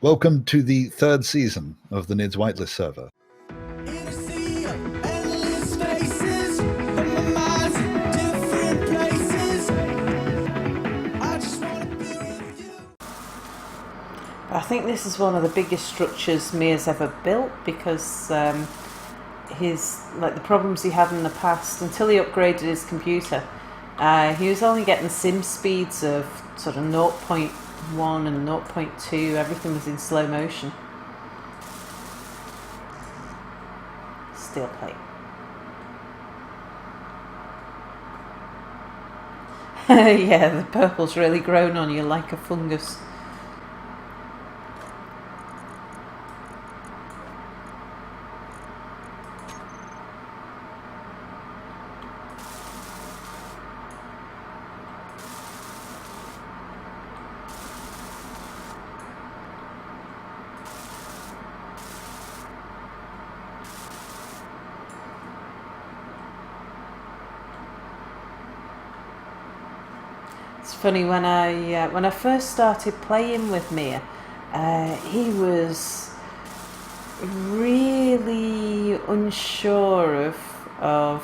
Welcome to the third season of the Nidd's Whitelist server. I think this is one of the biggest structures Mase ever built because the problems he had in the past, until he upgraded his computer, he was only getting sim speeds of sort of 0.1 and 0.2. Everything was in slow motion. Steel plate. Yeah, the purple's really grown on you like a fungus. It's funny, when I first started playing with Mia, he was really unsure of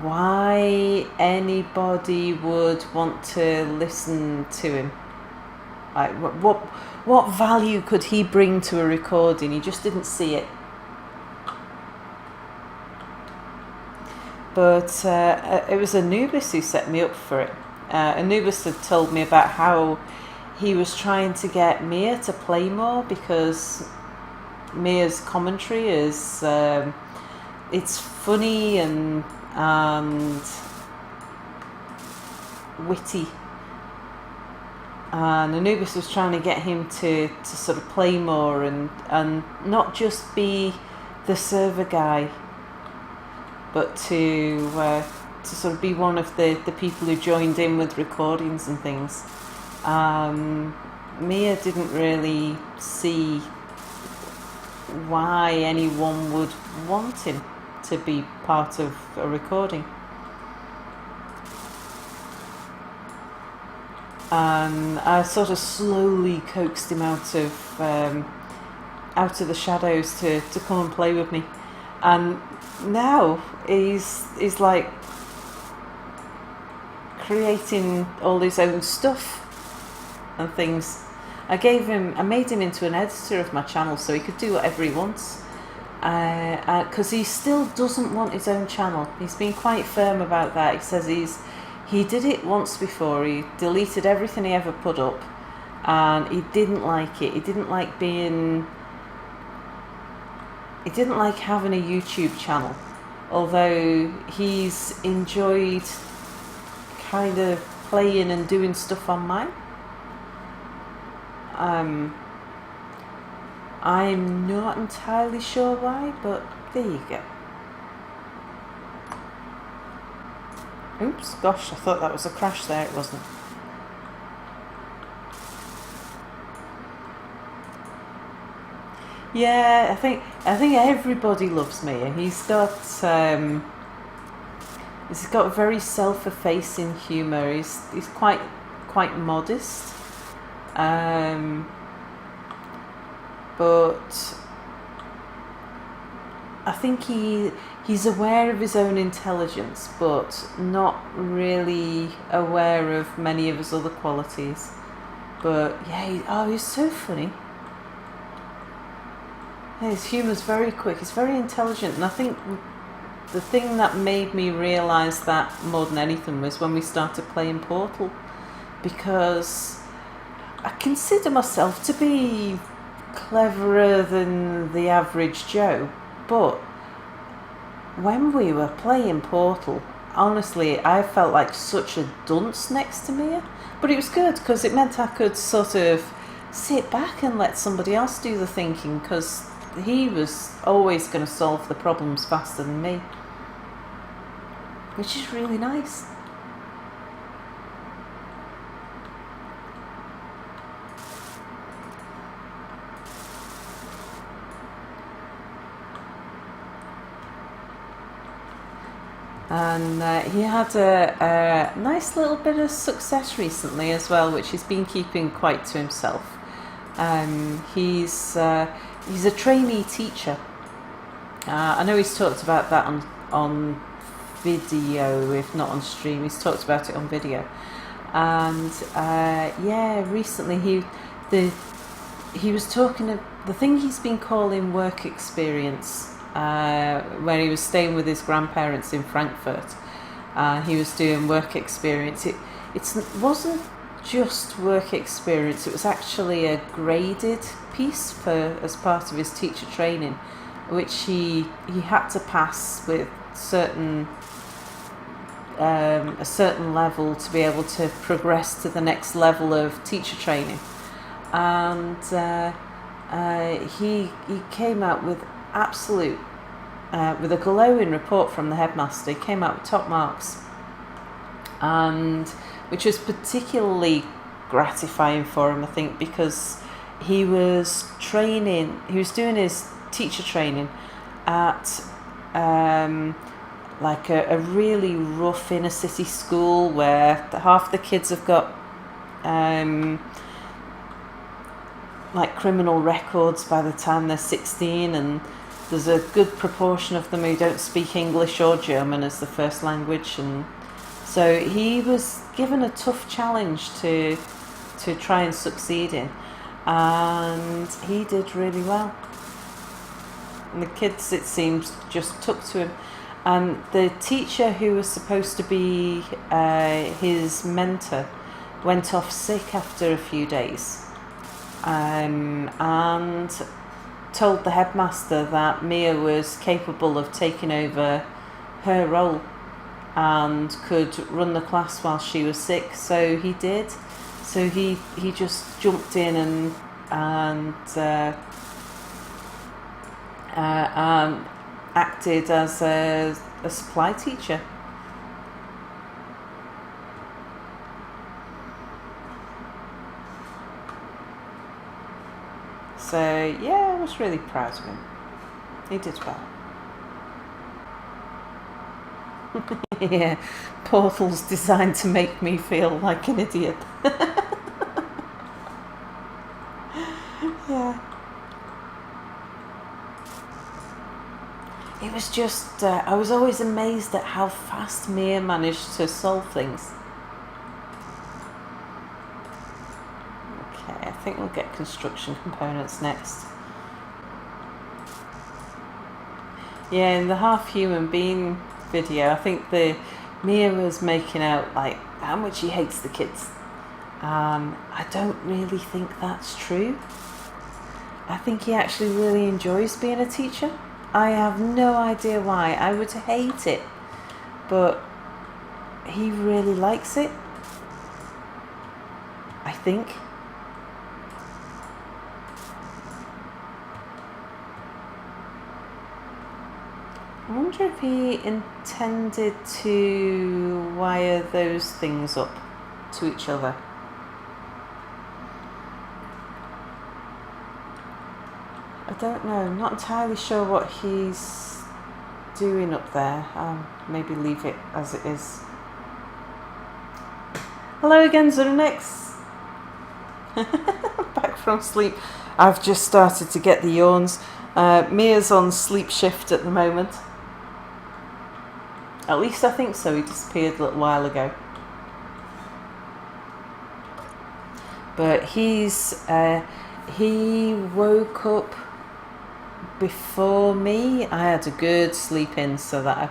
why anybody would want to listen to him. Like, what value could he bring to a recording? He just didn't see it. But it was Anubis who set me up for it. Anubis had told me about how he was trying to get Mia to play more because Mia's commentary is it's funny and witty. And Anubis was trying to get him to sort of play more and not just be the server guy, but to sort of be one of the people who joined in with recordings and things. Mia didn't really see why anyone would want him to be part of a recording. And I sort of slowly coaxed him out of the shadows to come and play with me. And now he's like creating all his own stuff and things. I made him into an editor of my channel so he could do whatever he wants. Because he still doesn't want his own channel. He's been quite firm about that. He says he did it once before. He deleted everything he ever put up, and he didn't like it. He didn't like having a YouTube channel, although he's enjoyed kind of playing and doing stuff on mine. I'm not entirely sure why, but there you go. Oops, gosh, I thought that was a crash there, it wasn't. Yeah, I think everybody loves Mia. He's got very self-effacing humour. He's quite modest, but I think he's aware of his own intelligence, but not really aware of many of his other qualities. But yeah, he's so funny. His humour's very quick. He's very intelligent, and I think the thing that made me realise that more than anything was when we started playing Portal, because I consider myself to be cleverer than the average Joe, but when we were playing Portal, honestly, I felt like such a dunce next to Mia. But it was good because it meant I could sort of sit back and let somebody else do the thinking, because he was always going to solve the problems faster than me, which is really nice. And he had a nice little bit of success recently as well, which he's been keeping quite to himself. He's a trainee teacher. I know he's talked about that on video, if not on stream. He's talked about it on video. And recently he was talking of the thing he's been calling work experience, where he was staying with his grandparents in Frankfurt. He was doing work experience. It wasn't just work experience, it was actually a graded piece as part of his teacher training, which he had to pass with a certain level to be able to progress to the next level of teacher training. And he came out with with a glowing report from the headmaster. He came out with top marks, and which was particularly gratifying for him, I think, because he was doing his teacher training at like a really rough inner city school where half the kids have got like criminal records by the time they're 16, and there's a good proportion of them who don't speak English or German as the first language. And so he was given a tough challenge to try and succeed in, and he did really well. And the kids, it seems, just took to him. And the teacher who was supposed to be his mentor went off sick after a few days, and told the headmaster that Mia was capable of taking over her role and could run the class while she was sick. So he did. So he just jumped in and acted as a supply teacher. So yeah, I was really proud of him. He did well. Yeah, Portal's designed to make me feel like an idiot. Yeah. It was just, I was always amazed at how fast Mia managed to solve things. Okay, I think we'll get construction components next. Yeah, in the half human being video, I think Mia was making out like how much he hates the kids. I don't really think that's true. I think he actually really enjoys being a teacher. I have no idea why. I would hate it, but he really likes it, I think. I wonder if he intended to wire those things up to each other. I don't know, I'm not entirely sure what he's doing up there. Maybe leave it as it is. Hello again, Zunix. Back from sleep. I've just started to get the yawns. Mia's on sleep shift at the moment. At least I think so, he disappeared a little while ago. But he woke up before me. I had a good sleep in so that I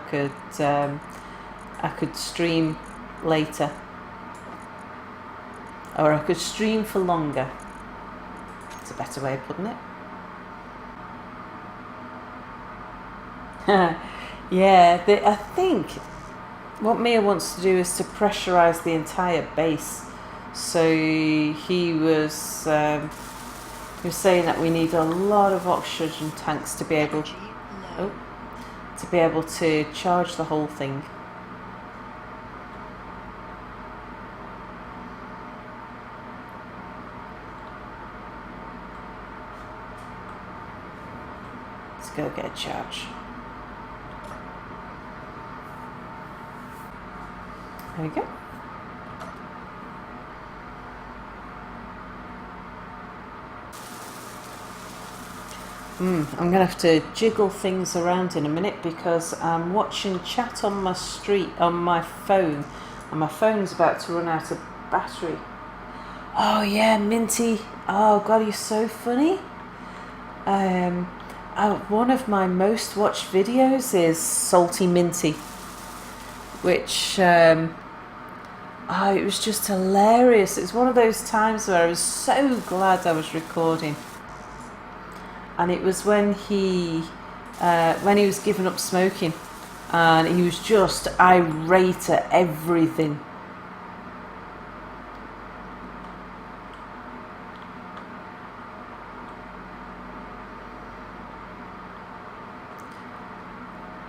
could stream later, or I could stream for longer. It's a better way of putting it. Yeah, I think what Mia wants to do is to pressurize the entire base. So he was saying that we need a lot of oxygen tanks to be able to charge the whole thing. Let's go get a charge. There you go. I'm going to have to jiggle things around in a minute because I'm watching chat on my phone, and my phone's about to run out of battery. Oh yeah, Minty. Oh God, you're so funny. One of my most watched videos is Salty Minty, which it was just hilarious. It's one of those times where I was so glad I was recording. And it was when he was giving up smoking, and he was just irate at everything.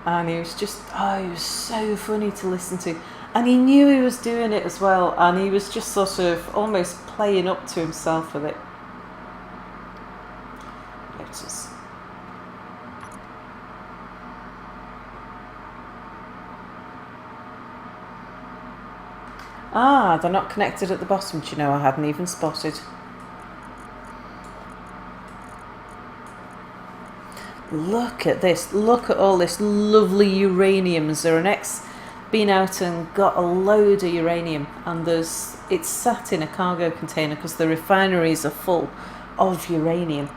And he was just, he was so funny to listen to. And he knew he was doing it as well, and he was just sort of almost playing up to himself with it. They're not connected at the bottom, do you know, I hadn't even spotted. Look at this, look at all this lovely uranium. Zeronex been out and got a load of uranium, and it's sat in a cargo container because the refineries are full of uranium.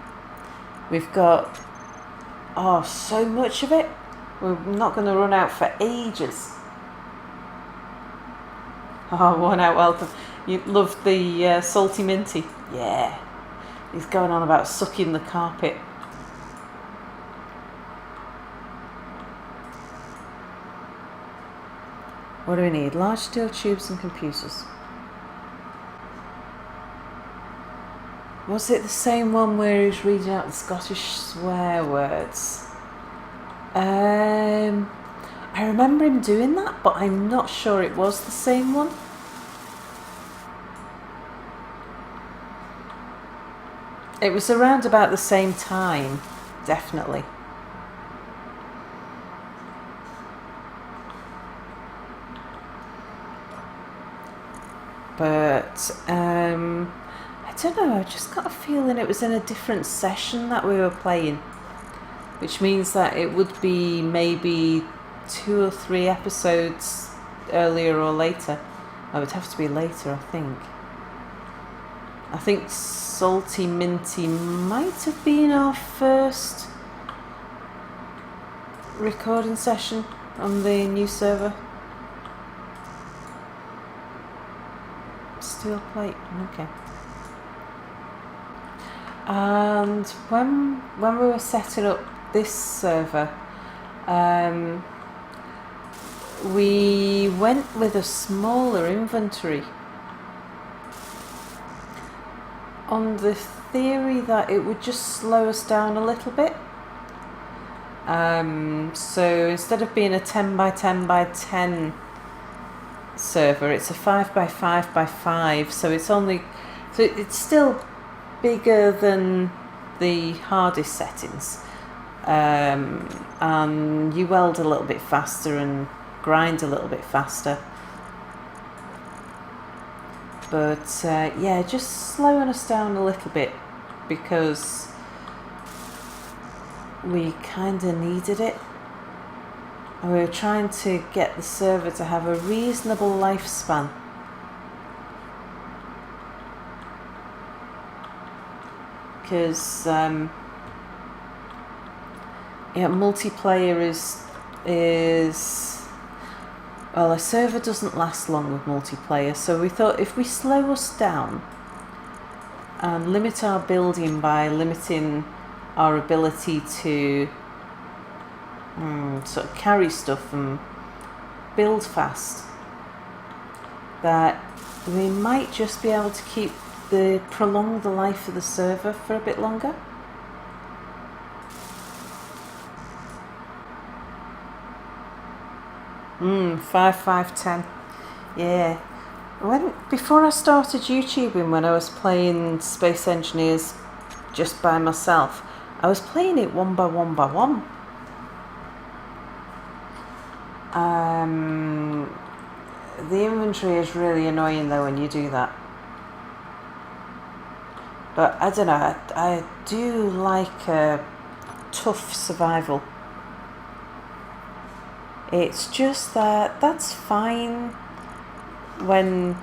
We've got so much of it, we're not going to run out for ages. One out, welcome. You love the Salty Minty? Yeah. He's going on about sucking the carpet. What do we need? Large steel tubes and computers. Was it the same one where he was reading out the Scottish swear words? I remember him doing that, but I'm not sure it was the same one. It was around about the same time, definitely. But I don't know, I just got a feeling it was in a different session that we were playing, which means that it would be maybe 2 or 3 episodes earlier or later. It would have to be later, I think. I think Salty Minty might have been our first recording session on the new server. Steel plate, okay. And when we were setting up this server, we went with a smaller inventory on the theory that it would just slow us down a little bit. So instead of being a 10 by 10 by 10 server, it's a 5 by 5 by 5, so it's still bigger than the hardest settings, and you weld a little bit faster and grind a little bit faster, but yeah, just slowing us down a little bit because we kind of needed it. And we were trying to get the server to have a reasonable lifespan. Because multiplayer is well, a server doesn't last long with multiplayer, so we thought if we slow us down and limit our building by limiting our ability to sort of carry stuff and build fast, that we might just be able to prolong the life of the server for a bit longer. Five, 10. Yeah. Before I started YouTubing, when I was playing Space Engineers just by myself, I was playing it 1 by 1 by 1. The inventory is really annoying though when you do that. But I don't know, I do like tough survival. It's just that that's fine when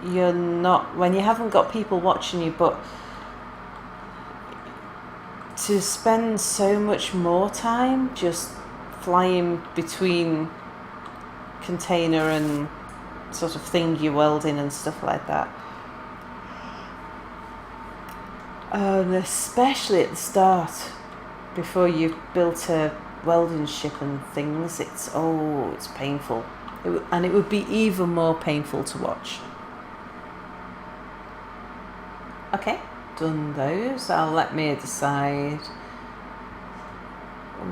when you haven't got people watching you, but to spend so much more time just flying between container and sort of thing you're welding and stuff like that. And especially at the start, before you've built a welding ship and things, it's painful. And it would be even more painful to watch. Okay, done those. I'll let Mia decide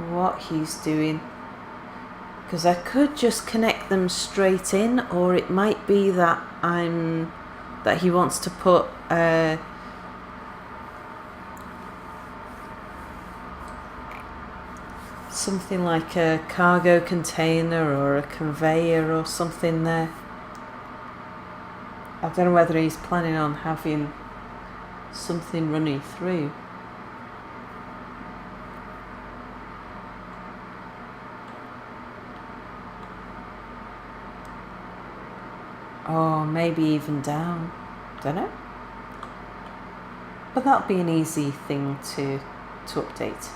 what he's doing, because I could just connect them straight in, or it might be that he wants to put something like a cargo container or a conveyor or something there. I don't know whether he's planning on having something running through. Or maybe even down. Don't know. But that'll be an easy thing to update.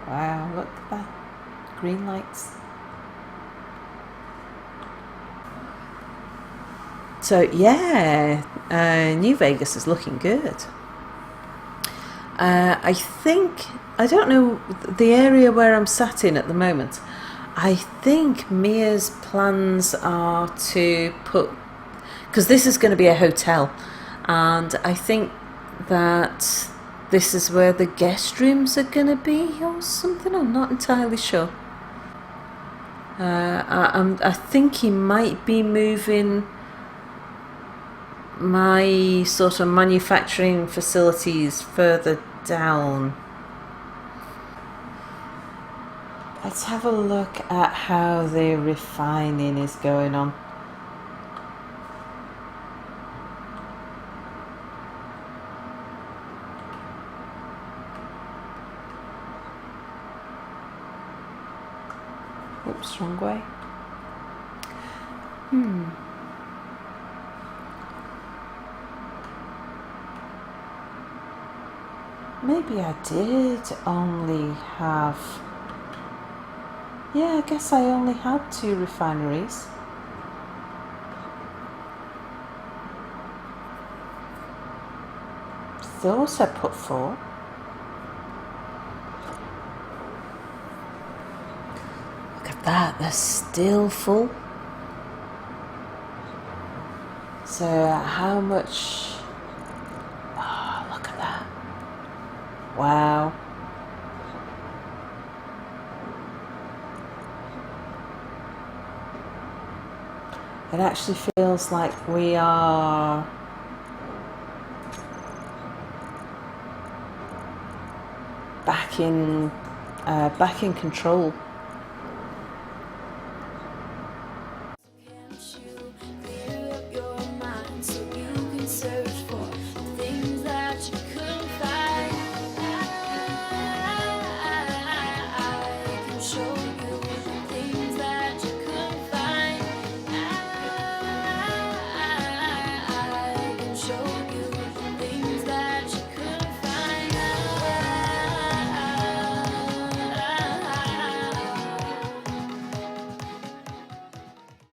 Wow, look at that. Green lights. So yeah, New Vegas is looking good. I think, I don't know the area where I'm sat in at the moment. I think Mia's plans are to put, because this is going to be a hotel, and I think that this is where the guest rooms are going to be or something. I'm not entirely sure. I think he might be moving my sort of manufacturing facilities further down. Let's have a look at how the refining is going on. Oops, wrong way. Maybe I did only have... Yeah, I guess I only had 2 refineries. Thought I put 4. Look at that, they're still full. So how much... Oh, look at that. Wow. It actually feels like we are back in control.